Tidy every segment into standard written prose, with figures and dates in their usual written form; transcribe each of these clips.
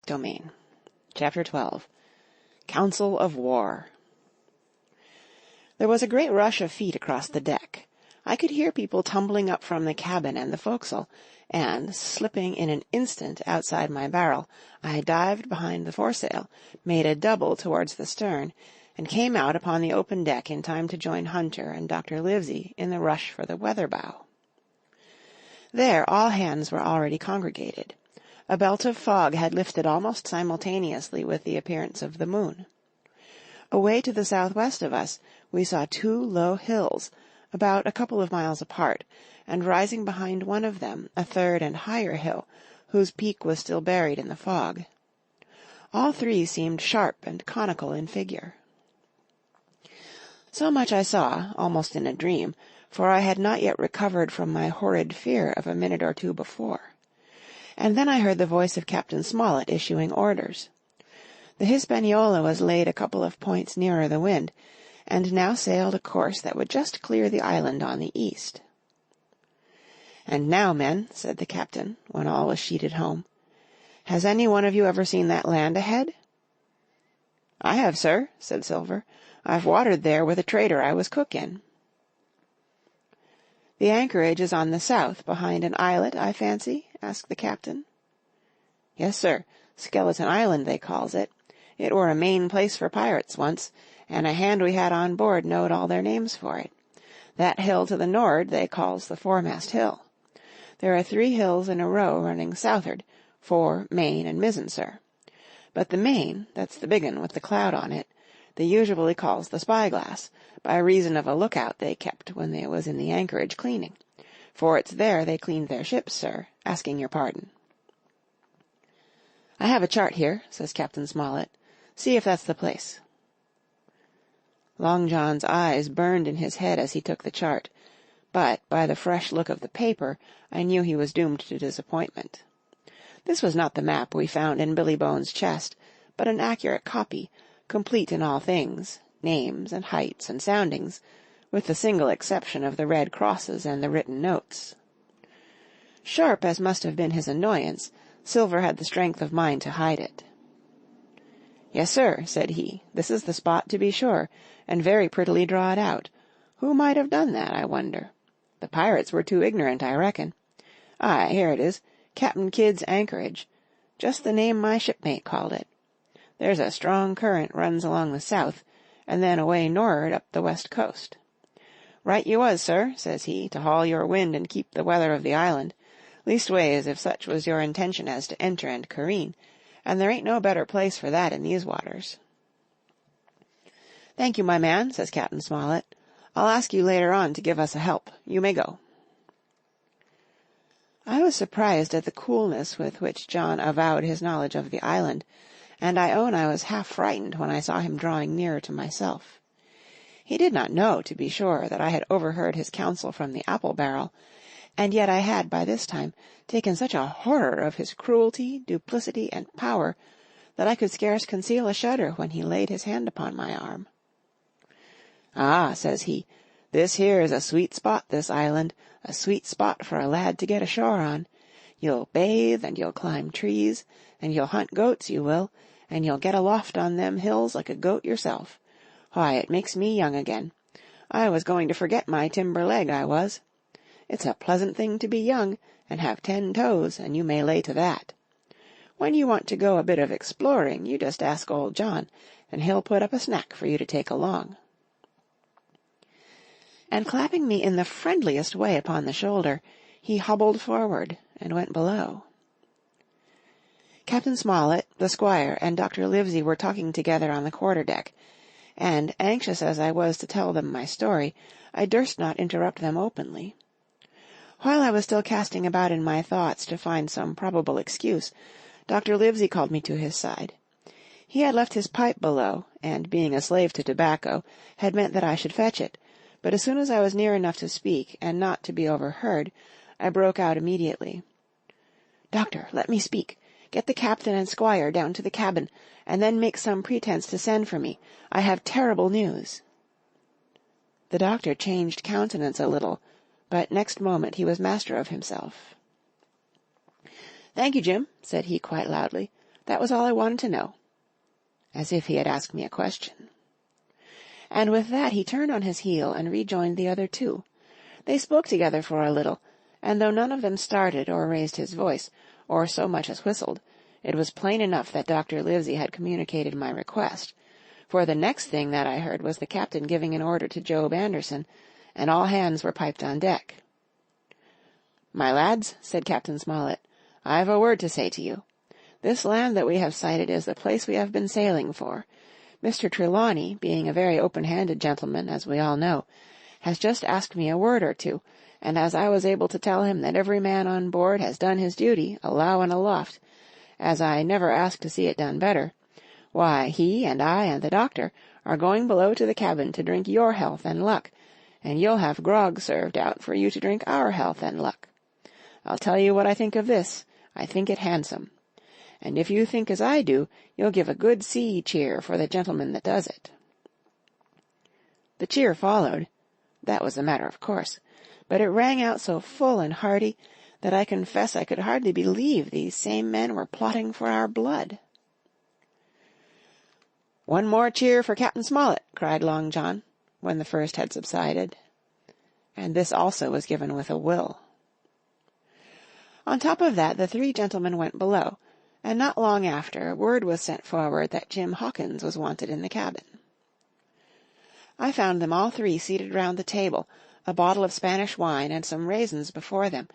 domain. Chapter 12. Council of War. There was a great rush of feet across the deck. I could hear people tumbling up from the cabin and the forecastle, and, slipping in an instant outside my barrel, I dived behind the foresail, made a double towards the stern, and came out upon the open deck in time to join Hunter and Dr. Livesey in the rush for the weather bow. There all hands were already congregated. A belt of fog had lifted almost simultaneously with the appearance of the moon. Away to the southwest of us we saw two low hills, about a couple of miles apart, and rising behind one of them a third and higher hill, whose peak was still buried in the fog. All three seemed sharp and conical in figure. So much I saw, almost in a dream, for I had not yet recovered from my horrid fear of a minute or two before. And then I heard the voice of Captain Smollett issuing orders. The Hispaniola was laid a couple of points nearer the wind, and now sailed a course that would just clear the island on the east. "And now, men," said the captain, when all was sheeted home, "has any one of you ever seen that land ahead?" "I have, sir," said Silver. "I've watered there with a trader I was cook in." "The anchorage is on the south, behind an islet, I fancy?" asked the captain. "Yes, sir. Skeleton Island, they calls it. It were a main place for pirates once, and a hand we had on board knowed all their names for it. That hill to the nor'ard they calls the foremast hill. There are 3 hills in a row running south'ard, fore, main, and mizzen, sir. But the main, that's the big un with the cloud on it, they usually calls the Spyglass, by reason of a lookout they kept when they was in the anchorage cleaning. For it's there they cleaned their ships, sir, asking your pardon." "I have a chart here," says Captain Smollett. "See if that's the place." Long John's eyes burned in his head as he took the chart, but by the fresh look of the paper I knew he was doomed to disappointment. This was not the map we found in Billy Bones' chest, but an accurate copy, complete in all things, names and heights and soundings, with the single exception of the red crosses and the written notes. Sharp as must have been his annoyance, Silver had the strength of mind to hide it. "Yes, sir," said he, "this is the spot to be sure, and very prettily drawed out. Who might have done that, I wonder? The pirates were too ignorant, I reckon. Aye, here it is, Captain Kidd's anchorage, just the name my shipmate called it. There's a strong current runs along the south, and then away nor'ard up the west coast. Right you was, sir," says he, "to haul your wind and keep the weather of the island, leastways if such was your intention as to enter and careen, and there ain't no better place for that in these waters." "Thank you, my man," says Captain Smollett. "I'll ask you later on to give us a help. You may go." I was surprised at the coolness with which John avowed his knowledge of the island, and I own I was half frightened when I saw him drawing nearer to myself. He did not know, to be sure, that I had overheard his counsel from the apple barrel, and yet I had by this time taken such a horror of his cruelty, duplicity, and power, that I could scarce conceal a shudder when he laid his hand upon my arm. "Ah," says he, "this here is a sweet spot, this island, a sweet spot for a lad to get ashore on. You'll bathe, and you'll climb trees, and you'll hunt goats, you will, and you'll get aloft on them hills like a goat yourself. Why, it makes me young again. I was going to forget my timber leg, I was. It's a pleasant thing to be young, and have 10 toes, and you may lay to that. When you want to go a bit of exploring, you just ask old John, and he'll put up a snack for you to take along." And clapping me in the friendliest way upon the shoulder, he hobbled forward and went below. Captain Smollett, the squire, and Dr. Livesey were talking together on the quarter-deck, and, anxious as I was to tell them my story, I durst not interrupt them openly. While I was still casting about in my thoughts to find some probable excuse, Dr. Livesey called me to his side. He had left his pipe below, and, being a slave to tobacco, had meant that I should fetch it, but as soon as I was near enough to speak, and not to be overheard, I broke out immediately. "Doctor, let me speak. Get the captain and squire down to the cabin, and then make some pretence to send for me. I have terrible news." The doctor changed countenance a little, but next moment he was master of himself. "Thank you, Jim," said he quite loudly. That was all I wanted to know." As if he had asked me a question. And with that he turned on his heel and rejoined the other two. They spoke together for a little, and though none of them started or raised his voice, or so much as whistled, it was plain enough that Dr. Livesey had communicated my request, for the next thing that I heard was the captain giving an order to Job Anderson, and all hands were piped on deck. "My lads," said Captain Smollett, "I've a word to say to you. This land that we have sighted is the place we have been sailing for. Mr. Trelawney, being a very open-handed gentleman, as we all know, has just asked me a word or two, and as I was able to tell him that every man on board has done his duty, alow and aloft, as I never asked to see it done better, why, he and I and the doctor are going below to the cabin to drink your health and luck, and you'll have grog served out for you to drink our health and luck. I'll tell you what I think of this. I think it handsome. And if you think as I do, you'll give a good sea cheer for the gentleman that does it." The cheer followed. That was a matter of course, but it rang out so full and hearty that I confess I could hardly believe these same men were plotting for our blood. "One more cheer for Captain Smollett," cried Long John, when the first had subsided. And this also was given with a will. On top of that the three gentlemen went below, and not long after word was sent forward that Jim Hawkins was wanted in the cabin. I found them all three seated round the table, a bottle of Spanish wine and some raisins before them,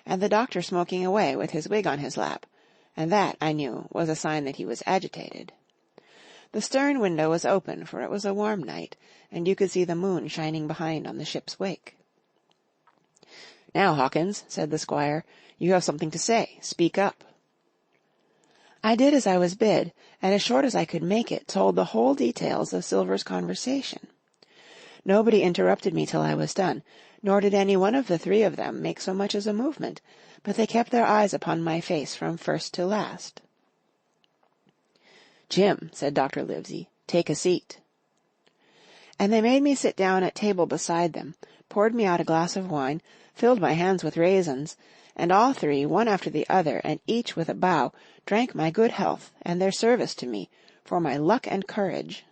and the doctor smoking away with his wig on his lap, and that, I knew, was a sign that he was agitated. The stern window was open, for it was a warm night, and you could see the moon shining behind on the ship's wake. "Now, Hawkins," said the squire, "you have something to say. Speak up." I did as I was bid, and as short as I could make it, told the whole details of Silver's conversation. Nobody interrupted me till I was done, nor did any one of the three of them make so much as a movement, but they kept their eyes upon my face from first to last. "Jim," said Dr. Livesey, "take a seat." And they made me sit down at table beside them, poured me out a glass of wine, filled my hands with raisins, and all three, one after the other, and each with a bow, drank my good health and their service to me, for my luck and courage.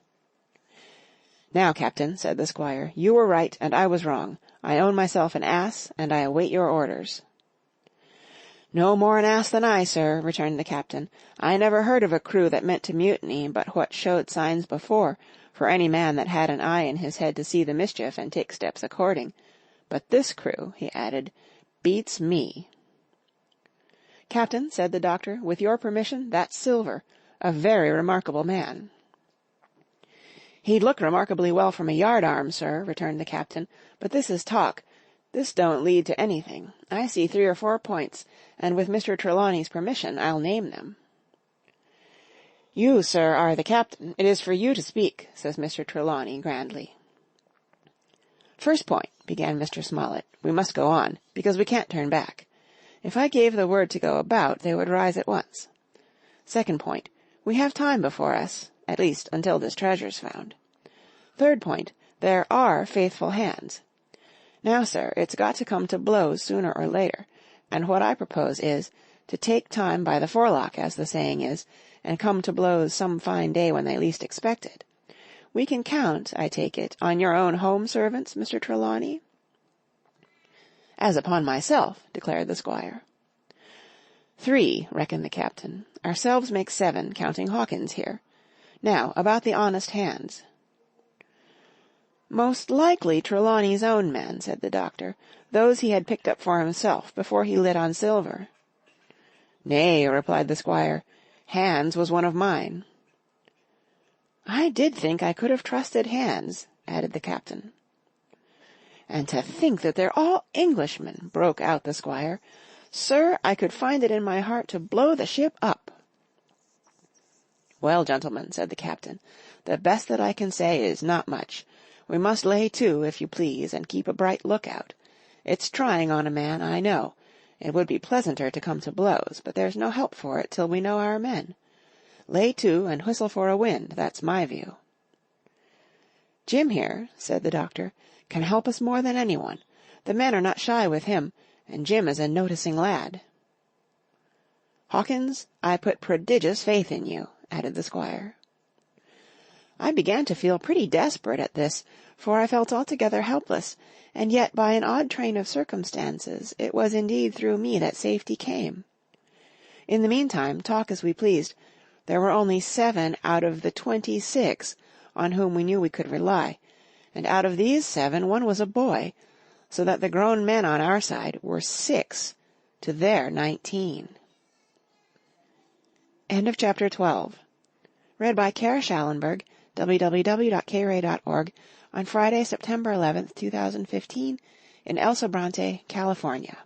"Now, Captain," said the squire, "you were right, and I was wrong. I own myself an ass, and I await your orders." "No more an ass than I, sir," returned the captain. "I never heard of a crew that meant to mutiny but what showed signs before, for any man that had an eye in his head to see the mischief and take steps according. But this crew," he added, "beats me." "Captain," said the doctor, "with your permission, that's Silver, a very remarkable man." "He'd look remarkably well from a yardarm, sir," returned the captain, "but this is talk. This don't lead to anything. I see 3 or 4 points, and with Mr. Trelawney's permission I'll name them." "You, sir, are the captain. It is for you to speak," says Mr. Trelawney grandly. "First point," began Mr. Smollett. "We must go on, because we can't turn back. If I gave the word to go about, they would rise at once. Second point, we have time before us, at least until this treasure's found. Third point, there are faithful hands. Now, sir, it's got to come to blows sooner or later, and what I propose is to take time by the forelock, as the saying is, and come to blows some fine day when they least expect it. We can count, I take it, on your own home servants, Mr. Trelawney?" "As upon myself," declared the squire. 3, reckoned the captain. "Ourselves make 7, counting Hawkins here. Now, about the honest hands." "Most likely Trelawney's own men," said the doctor, "those he had picked up for himself before he lit on Silver." "Nay," replied the squire, "Hands was one of mine." "I did think I could have trusted Hands," added the captain. "And to think that they're all Englishmen," broke out the squire. "Sir, I could find it in my heart to blow the ship up." "Well, gentlemen," said the captain, "the best that I can say is not much. We must lay to, if you please, and keep a bright lookout. It's trying on a man, I know. It would be pleasanter to come to blows, but there's no help for it till we know our men. Lay to and whistle for a wind, that's my view." "Jim here," said the doctor, "can help us more than anyone. The men are not shy with him, and Jim is a noticing lad." "Hawkins, I put prodigious faith in you," added the Squire. I began to feel pretty desperate at this, for I felt altogether helpless, and yet by an odd train of circumstances it was indeed through me that safety came. In the meantime, talk as we pleased, there were only 7 out of the 26 on whom we knew we could rely, and out of these 7 one was a boy, so that the grown men on our side were 6 to their 19. End of chapter 12. Read by Kara Schallenberg, www.kray.org, on Friday, September 11th, 2015, in El Sobrante, California.